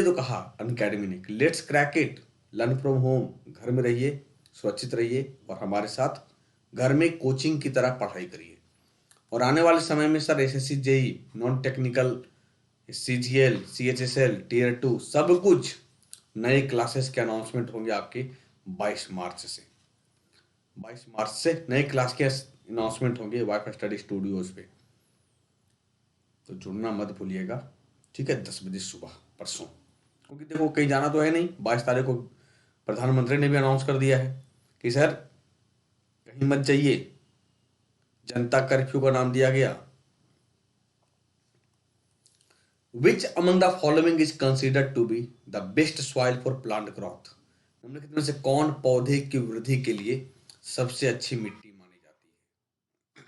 तो कहा अनअकैडमी ने, let's crack it, learn from home, घर में रहिए, सुरक्षित रहिए और हमारे साथ घर में कोचिंग की तरह पढ़ाई करिए। और आने वाले समय में sir SSC, JE, non technical, CGL, CHSL, tier 2 सब कुछ नए क्लासेस के अनाउंसमेंट होंगे आपके 22 मार्च से। 22 मार्च से नए क्लास के अनाउंसमेंट होंगे वाईफाई स्टडी स्टूडियोज पे, तो जुड़ना मत भूलिएगा, ठीक है, 10 बजे सुबह परसों। क्योंकि देखो कहीं जाना तो है नहीं, 22 तारीख को प्रधानमंत्री ने भी अनाउंस कर दिया है कि सर कहीं मत जाइए, जनता कर्फ्यू का नाम दिया गया। Which among the following is considered to be the best soil for plant growth? निम्नलिखित में से कौन पौधे की वृद्धि के लिए सबसे अच्छी मिट्टी मानी जाती है?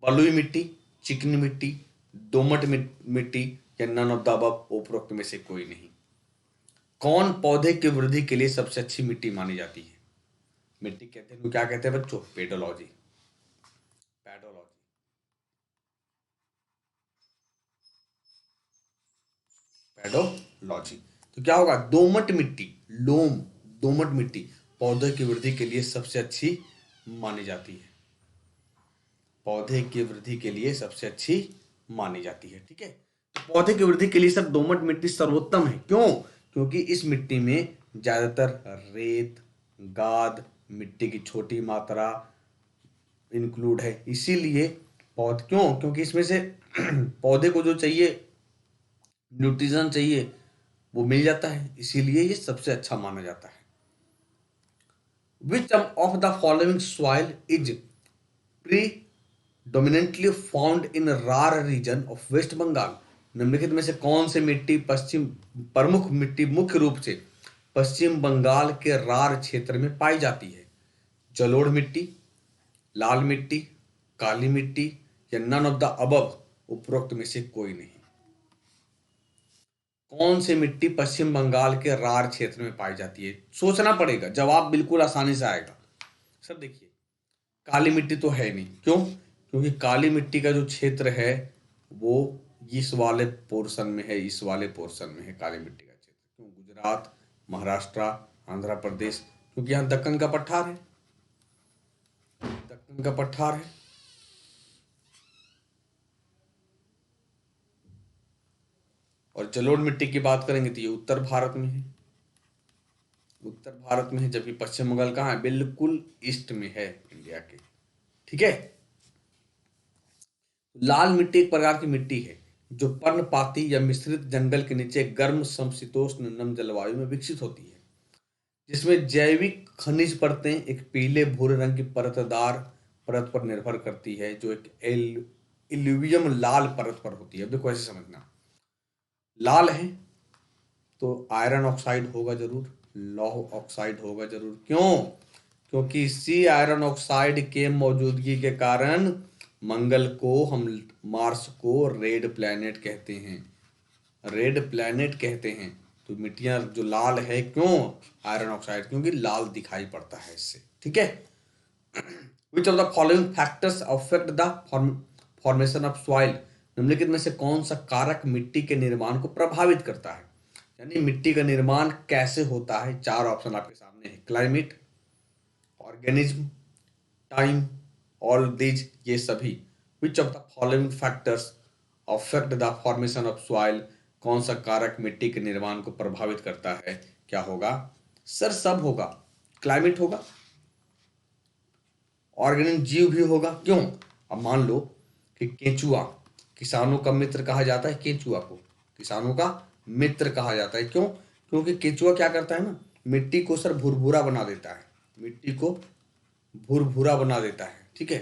बलुई मिट्टी, चिकनी मिट्टी, दोमट मिट्टी या नन ऑफ द अबव, उपरोक्त में से कोई नहीं। कौन पौधे की वृद्धि के लिए सबसे अच्छी मिट्टी मानी जाती है? मिट्टी कहते हैं, क्या कहते हैं बच्चों? Pedology, pedology. पेडोलॉजी। तो क्या होगा? दोमट मिट्टी, लोम, दोमट मिट्टी पौधे की वृद्धि के लिए सबसे अच्छी मानी जाती है। पौधे की वृद्धि के लिए सबसे अच्छी मानी जाती है, ठीक है। तो पौधे की वृद्धि के लिए सर दोमट मिट्टी सर्वोत्तम है। क्यों? क्योंकि इस मिट्टी में ज्यादातर रेत, गाद, मिट्टी की छोटी मात्रा इंक्लूड है, इसीलिए क्यों? क्योंकि इसमें से पौधे को जो चाहिए, न्यूट्रिशन चाहिए, वो मिल जाता है, इसीलिए ये सबसे अच्छा माना जाता है। Which of the following soil is predominantly found in RAR region of West Bengal? निम्नलिखित में से कौन सी मिट्टी प्रमुख मिट्टी मुख्य रूप से पश्चिम बंगाल के रार क्षेत्र में पाई जाती है? जलोढ़ मिट्टी, लाल मिट्टी, काली मिट्टी या नन ऑफ द अबव, उपरोक्त में से कोई नहीं। कौन सी मिट्टी पश्चिम बंगाल के रार क्षेत्र में पाई जाती है? सोचना पड़ेगा, जवाब बिल्कुल आसानी से आएगा। सर देखिए, काली मिट्टी तो है नहीं। क्यों? क्योंकि काली मिट्टी का जो क्षेत्र है वो इस वाले पोर्शन में है, इस वाले पोर्शन में है काली मिट्टी का क्षेत्र। क्यों? गुजरात, महाराष्ट्र, आंध्र प्रदेश, क्योंकि यहाँ दक्कन का पठार है, दक्कन का पठार है। और जलोढ़ मिट्टी की बात करेंगे तो ये उत्तर भारत में है, उत्तर भारत में है, जबकि पश्चिम बंगाल कहाँ है? बिल्कुल ईस्ट में है इंडिया के, ठीक है। लाल मिट्टी एक प्रकार की मिट्टी है जो पर्णपाती या मिश्रित जंगल के नीचे गर्म समशीतोष्ण नम जलवायु में विकसित होती है, जिसमें जैविक खनिज परतें एक पीले भूरे रंग की परतदार परत पर निर्भर करती है, जो एक इल्यूवियम लाल परत पर होती है। देखो ऐसे समझना, लाल है तो आयरन ऑक्साइड होगा जरूर, लौह ऑक्साइड होगा जरूर। क्यों? क्योंकि इसी आयरन ऑक्साइड के मौजूदगी के कारण मंगल को, हम मार्स को रेड प्लैनेट कहते हैं, रेड प्लैनेट कहते हैं। तो मिट्टियां जो लाल है, क्यों? आयरन ऑक्साइड, क्योंकि लाल दिखाई पड़ता है इससे, ठीक है। विच of the following factors affect the formation of soil? निम्नलिखित में से कौन सा कारक मिट्टी के निर्माण को प्रभावित करता है? यानी मिट्टी का निर्माण कैसे होता है? 4 ऑप्शन आपके सामने है, climate, organism, time, all these, ये सभी। विच of the following factors affect the formation of soil? कौन सा कारक मिट्टी के निर्माण को प्रभावित करता है? क्या होगा? सर सब होगा, क्लाइमेट होगा, ऑर्गेनिक जीव भी होगा। क्यों? अब मान लो कि केंचुआ, किसानों का मित्र कहा जाता है, केंचुआ को किसानों का मित्र कहा जाता है। क्यों? क्योंकि केंचुआ क्या करता है ना, मिट्टी को सर भुरभुरा बना देता है, मिट्टी को भुरभुरा बना देता है, ठीक है।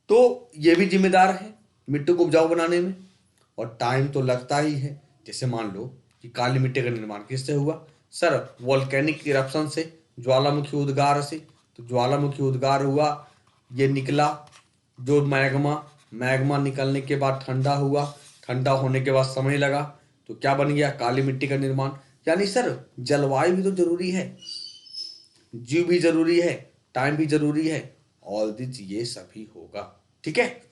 तो ये भी जिम्मेदार है मिट्टी को उपजाऊ बनाने में, और टाइम तो लगता ही है। जैसे मान लो कि काली मिट्टी का निर्माण किससे हुआ? सर वोल्केनिक इरप्शन से, ज्वालामुखी उद्गार से। तो ज्वालामुखी उद्गार हुआ, ये निकला जो मैग्मा निकलने के बाद ठंडा हुआ, ठंडा होने के बाद समय लगा, तो क्या बन गया? काली मिट्टी का निर्माण। यानी सर जलवायु भी तो जरूरी है, जीव भी जरूरी है, टाइम भी जरूरी है, ऑल दिस ये सभी होगा, ठीक है।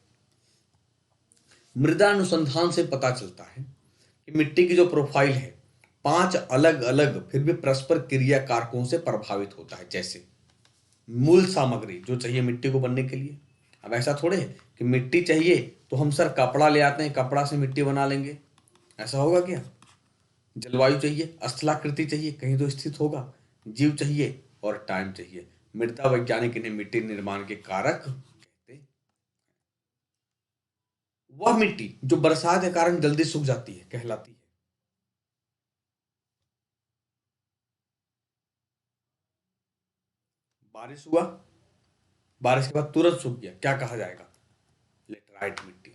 मृदा अनुसंधान से पता चलता है कि मिट्टी की जो प्रोफाइल है 5 अलग अलग फिर भी परस्पर क्रिया कारकों से प्रभावित होता है। जैसे मूल सामग्री जो चाहिए मिट्टी को बनने के लिए। अब ऐसा थोड़े है कि मिट्टी चाहिए तो हम सर कपड़ा ले आते हैं, कपड़ा से मिट्टी बना लेंगे, ऐसा होगा क्या? जलवायु चाहिए, स्थलाकृति चाहिए, कहीं तो स्थित होगा। जीव चाहिए और टाइम चाहिए। मृदा वैज्ञानिक इन्हें मिट्टी निर्माण के कारक कहते। वह मिट्टी जो बरसात के कारण जल्दी सूख जाती है कहलाती है। बारिश हुआ, बारिश के बाद तुरंत सूख गया, क्या कहा जाएगा? लेटराइट मिट्टी।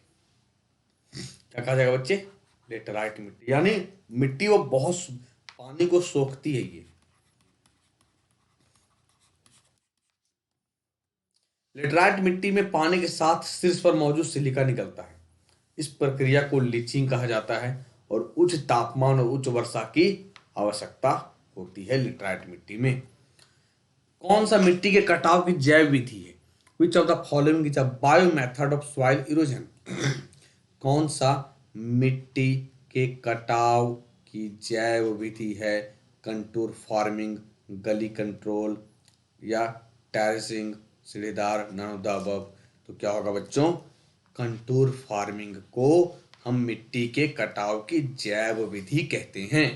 क्या कहा जाएगा बच्चे? लेटराइट मिट्टी। यानी मिट्टी वो बहुत पानी को सोखती है। ये लेटराइट मिट्टी में पानी के साथ शीर्ष पर मौजूद सिलिका निकलता है। इस प्रक्रिया को लीचिंग कहा जाता है और उच्च तापमान और उच्च वर्षा की आवश्यकता होती है लेटराइट मिट्टी में। कौन सा मिट्टी के कटाव की जैव विधि है? विच of the following is a bio method of soil erosion? कौन सा मिट्टी के कटाव की जैव विधि है? कंटूर फार्मिंग, गली कंट्रोल या टेरेसिंग, सीढ़ीदार, नन ऑफ द अबव? तो क्या होगा बच्चों? कंटूर फार्मिंग को हम मिट्टी के कटाव की जैव विधि कहते हैं।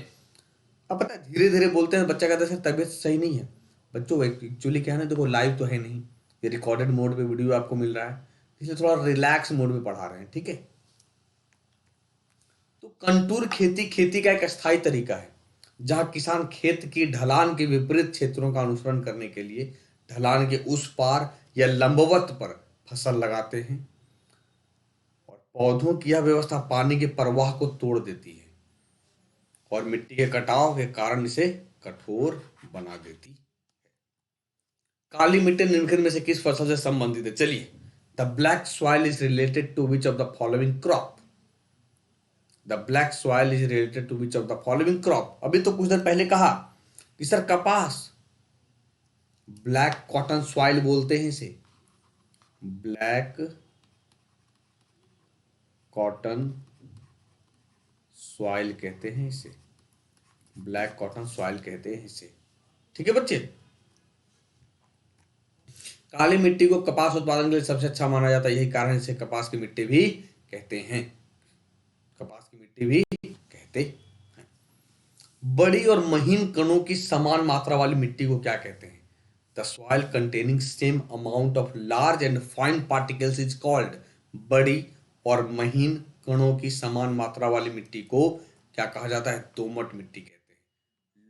अब पता है धीरे धीरे बोलते हैं, बच्चा कहता है सर तबीयत सही नहीं है। बच्चों एक्चुअली क्या है ना, देखो लाइव तो है नहीं, ये रिकॉर्डेड मोड पे वीडियो आपको मिल रहा है, इसलिए थोड़ा रिलैक्स मोड में पढ़ा रहे हैं, ठीक है? तो कंटूर खेती खेती का एक अस्थायी तरीका है जहां किसान खेत की ढलान के विपरीत क्षेत्रों का अनुसरण करने के लिए ढलान के उस पार या लंबवत पर फसल लगाते हैं, और पौधों की यह व्यवस्था पानी के प्रवाह को तोड़ देती है और मिट्टी के कटाव के कारण इसे कठोर बना देती है। काली मिट्टी निम्नलिखित में से किस फसल से संबंधित है? चलिए, the black soil is related to which of the following crop? The black soil is related to which of the following crop? अभी तो कुछ देर पहले कहा कि सर कपास, ब्लैक कॉटन सॉइल बोलते हैं इसे, ब्लैक कॉटन सॉइल कहते हैं इसे, ब्लैक कॉटन सॉइल कहते हैं इसे, ठीक है बच्चे? काली मिट्टी को कपास उत्पादन के लिए सबसे अच्छा माना जाता है, यही कारण इसे कपास की मिट्टी भी कहते हैं, कपास की मिट्टी भी कहते हैं। बड़ी और महीन कणों की समान मात्रा वाली मिट्टी को क्या कहते हैं? The soil containing same amount of large and fine particles is called. बड़ी और महीन कणों की समान मात्रा वाली मिट्टी को क्या कहा जाता है? दोमट मिट्टी कहते हैं,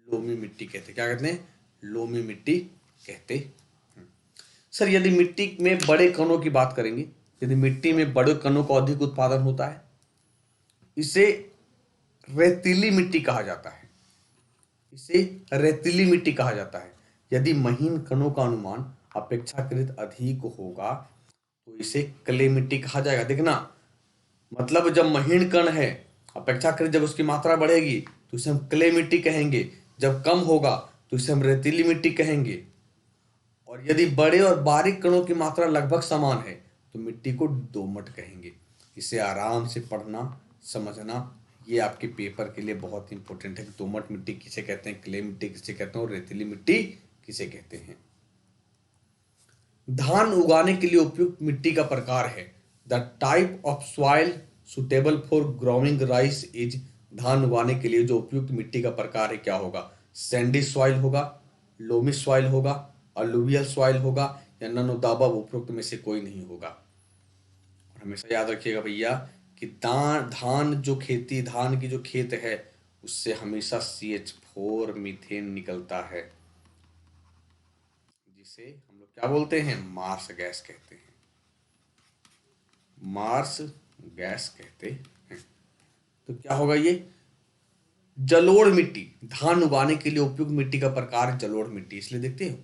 लोमी मिट्टी कहते हैं। क्या कहते हैं? लोमी मिट्टी कहते हैं। सर यदि मिट्टी में बड़े कणों की बात करेंगे, यदि मिट्टी में बड़े कणों का अधिक उत्पादन होता है, इसे रेतीली मिट्टी कहा जाता है, इसे रेतीली मिट्टी कहा जाता है। यदि महीन कणों का अनुमान अपेक्षाकृत अधिक होगा तो इसे क्ले मिट्टी कहा जाएगा। देखना, मतलब जब महीन कण है अपेक्षाकृत, जब उसकी मात्रा बढ़ेगी तो इसे हम क्ले मिट्टी कहेंगे, जब कम होगा तो इसे हम रेतीली मिट्टी कहेंगे, और यदि बड़े और बारीक कणों की मात्रा लगभग समान है तो मिट्टी को दोमट कहेंगे। इसे आराम से पढ़ना, समझना, ये आपके पेपर के लिए बहुत इंपॉर्टेंट है कि दोमट मिट्टी किसे कहते हैं, क्ले मिट्टी किसे कहते हैं और रेतीली मिट्टी किसे कहते हैं। धान उगाने के लिए उपयुक्त मिट्टी का प्रकार है। The type of soil suitable for growing rice is. धान उगाने के लिए जो उपयुक्त मिट्टी का प्रकार है क्या होगा? सैंडी सॉइल होगा, लोमी सॉइल होगा, अलुवियल सॉइल होगा, या नन ऑफ द अबव? उपरोक्त में से कोई नहीं होगा। और हमेशा याद रखिएगा भैया कि धान जो खेती, धान की जो खेत है उससे हमेशा CH4 मीथेन निकलता है, जिसे हम लोग क्या बोलते हैं? मार्स गैस कहते हैं, मार्स गैस कहते हैं। तो क्या होगा ये? जलोढ़ मिट्टी, धान उगाने के लिए उपयुक्त मिट्टी का प्रकार है जलोढ़ मिट्टी। इसलिए देखते हो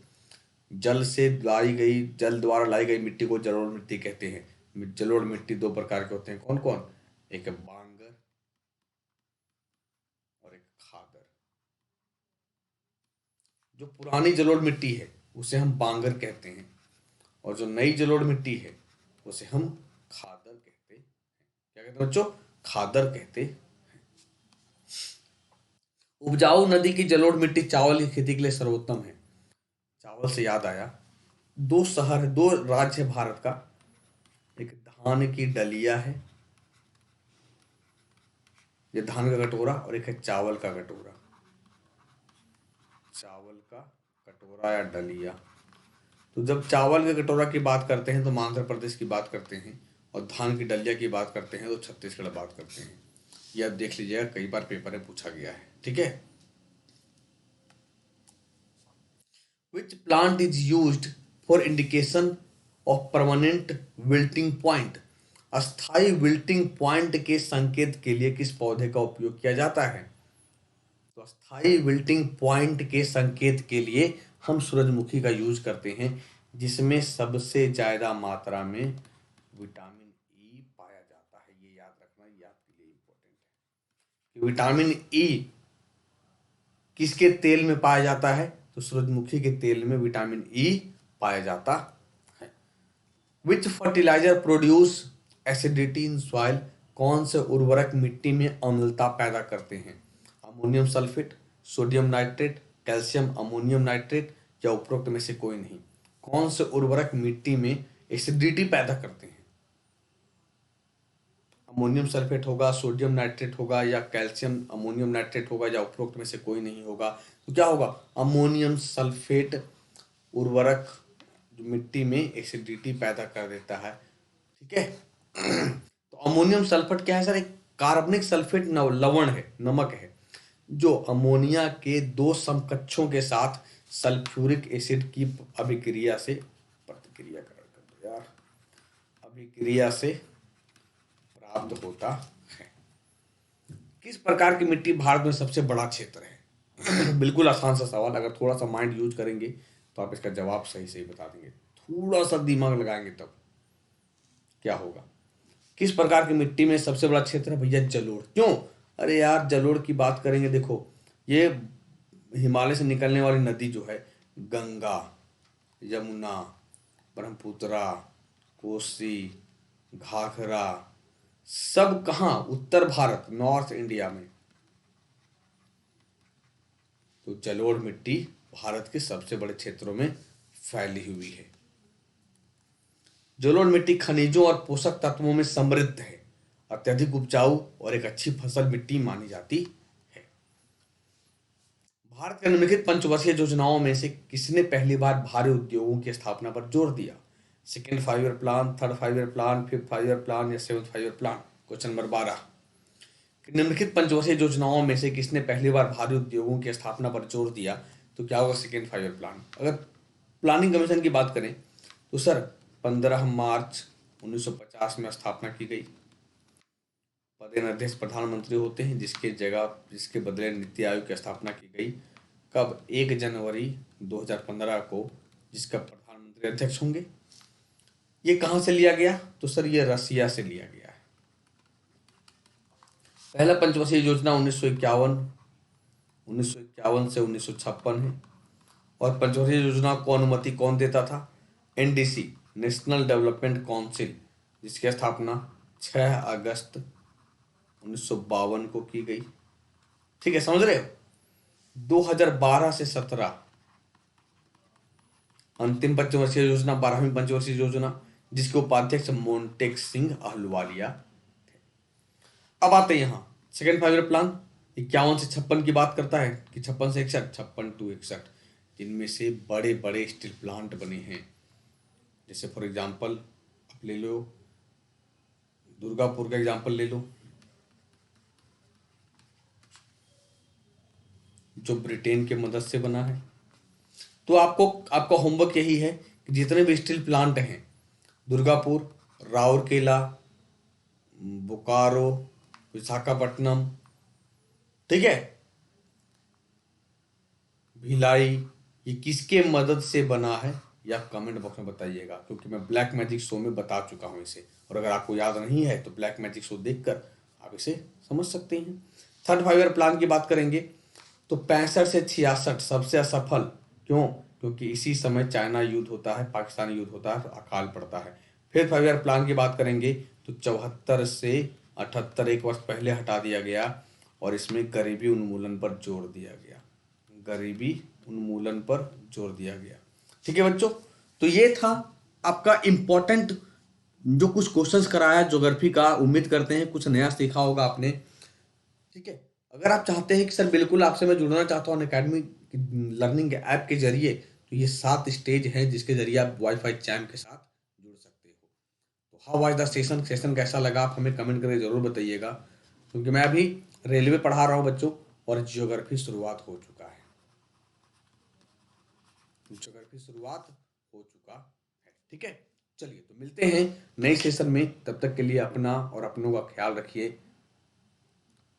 जल द्वारा लाई गई मिट्टी को जलोढ़ मिट्टी कहते हैं। जलोढ़ मिट्टी दो प्रकार के होते हैं, कौन कौन? एक है बांगर और एक खादर। जो पुरानी जलोढ़ मिट्टी है उसे हम बांगर कहते हैं, और जो नई जलोढ़ मिट्टी है उसे हम खादर कहते हैं। क्या कहते हैं बच्चों? खादर कहते हैं। उपजाऊ नदी की जलोढ़ मिट्टी चावल की खेती के लिए सर्वोत्तम है। चावल से याद आया, दो राज्य है भारत का, एक धान की डलिया है, ये धान का कटोरा, और एक है चावल का कटोरा। चावल का कटोरा या डलिया। तो जब चावल के कटोरा की बात करते हैं तो हम आंध्र प्रदेश की बात करते हैं, और धान की डलिया की बात करते हैं तो छत्तीसगढ़ बात करते हैं। ये आप देख लीजिएगा, कई बार पेपर में पूछा गया है। ठीक है। Which plant is used for indication of permanent wilting point. अस्थाई विल्टिंग पॉइंट के संकेत के लिए किस पौधे का उपयोग किया जाता है? तो अस्थाई विल्टिंग पॉइंट के संकेत के लिए हम सूरजमुखी का यूज करते हैं, जिसमें सबसे ज्यादा मात्रा में विटामिन ई पाया जाता है। ये याद रखना, ये आपके लिए इंपॉर्टेंट है कि विटामिन ई किसके तेल में पाया जाता है? तो सूरजमुखी के तेल में विटामिन ई पाया जाता है। Which fertilizer produce acidity in soil. कौन से उर्वरक मिट्टी में अम्लता पैदा करते हैं? Ammonium sulphate, sodium nitrate, calcium ammonium nitrate, या उपरोक्त में से कोई नहीं। कौन से उर्वरक मिट्टी में एसिडिटी पैदा करते हैं? अमोनियम सल्फेट होगा, सोडियम नाइट्रेट होगा, या कैल्शियम अमोनियम नाइट्रेट होगा, या उपरोक्त में से कोई नहीं होगा। तो क्या होगा? अमोनियम सल्फेट उर्वरक जो मिट्टी में एसिडिटी पैदा कर देता है। ठीक है। तो अमोनियम सल्फेट क्या है सर? एक कार्बनिक सल्फेट लवण है, नमक है, जो अमोनिया के दो समकक्षों के साथ सल्फ्यूरिक एसिड की अभिक्रिया से प्रतिक्रिया कर यार अभिक्रिया से प्राप्त होता है। किस प्रकार की मिट्टी भारत में सबसे बड़ा क्षेत्र है? बिल्कुल आसान सा सवाल, अगर थोड़ा सा माइंड यूज करेंगे तो आप इसका जवाब सही सही बता देंगे। थोड़ा सा दिमाग लगाएंगे तब क्या होगा। किस प्रकार की मिट्टी में सबसे बड़ा क्षेत्र है? भैया जलोढ़। क्यों? अरे यार, जलोढ़ की बात करेंगे, देखो ये हिमालय से निकलने वाली नदी जो है, गंगा, यमुना, ब्रह्मपुत्रा, कोसी, घाघरा, सब कहाँ? उत्तर भारत, नॉर्थ इंडिया में। तो जलोढ़ मिट्टी भारत के सबसे बड़े क्षेत्रों में फैली हुई है। जलोढ़ मिट्टी खनिजों और पोषक तत्वों में समृद्ध है, अत्यधिक उपजाऊ और एक अच्छी फसल मिट्टी मानी जाती है। भारत के निम्नलिखित पंचवर्षीय योजनाओं में से किसने पहली बार भारी उद्योगों की स्थापना पर जोर दिया? Second 5 year plan, third 5 year plan, fifth 5 year plan, या seventh 5 year plan. Question number 12, निम्नलिखित पंचवर्षीय योजनाओं में से किसने पहली बार भारी उद्योगों की स्थापना पर जोर दिया? तो क्या होगा? Second 5 year plan. अगर प्लानिंग कमीशन की बात करें तो सर 15 मार्च 1950 में स्थापना की गई। पदेन अध्यक्ष प्रधानमंत्री होते हैं, जिसके बदले नीति आयोग की स्थापना की गई। कब? 1 जनवरी 2015 को, जिसका प्रधानमंत्री अध्यक्ष होंगे। ये कहाँ से लिया गया? तो सर ये रसिया से लिया गया है। पहला पंचवर्षीय योजना 1951 से 1956 है। और पंचवर्षीय योजना को अनुमति कौन देता था? एनडीसी, नेशनल डेवलपमेंट काउंसिल, जिसकी स्थापना 6 अगस्त 1952 को की गई। ठीक है, समझ रहे हो? 2012 से 17 अंतिम पंचवर्षीय योजना, 12वीं पंचवर्षीय योजना, जिसके उपाध्यक्ष मोन्टेक सिंह अहलुवालिया। अब आते हैं यहाँ सेकेंड 5 ईयर प्लान 51 से 56 की बात करता है कि 56 से 61, 56 to 61, जिनमें से बड़े बड़े स्टील प्लांट बने हैं। जैसे फॉर एग्जांपल आप ले लो दुर्गापुर का एग्जांपल ले लो, जो ब्रिटेन के मदद से बना है। तो आपका होमवर्क यही है कि जितने भी स्टील प्लांट हैं, दुर्गापुर, राउरकेला, बोकारो, विशाखापट्टनम, ठीक है, भिलाई, ये किसके मदद से बना है? ये आप कमेंट बॉक्स में बताइएगा, क्योंकि मैं ब्लैक मैजिक शो में बता चुका हूं इसे। और अगर आपको याद नहीं है तो ब्लैक मैजिक शो देखकर आप इसे समझ सकते हैं। थर्ड 5 ईयर प्लान की बात करेंगे तो 65 से 66 सबसे असफल। क्यों? क्योंकि इसी समय चाइना युद्ध होता है, पाकिस्तान युद्ध होता है, तो अकाल पड़ता है। फिर 5 ईयर प्लान की बात करेंगे तो 74 से 78 एक वर्ष पहले हटा दिया गया। और इसमें गरीबी उन्मूलन पर जोर दिया गया। गरीबी उन्मूलन पर जोर दिया गया। ठीक है बच्चों, तो ये था आपका इम्पोर्टेंट जो कुछ क्वेश्चंस कराया ज्योग्राफी का। उम्मीद करते हैं कुछ नया सीखा होगा आपने। ठीक है, अगर आप चाहते हैं कि सर बिल्कुल आपसे मैं जुड़ना चाहता हूँ अनअकैडमी लर्निंग ऐप के जरिए, तो ये 7 स्टेज हैं जिसके जरिए आप वाईफाई चैम के साथ जुड़ सकते हो। तो हाउ वाज द सेशन कैसा लगा आप हमें कमेंट करके जरूर बताइएगा, क्योंकि मैं अभी रेलवे पढ़ा रहा हूँ बच्चों, और जियोग्राफी शुरुआत हो चुका है। जियोग्राफी शुरुआत हो चुका है। ठीक है, चलिए तो मिलते हैं नए सेशन में। तब तक के लिए अपना और अपनों का ख्याल रखिए।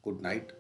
Good night.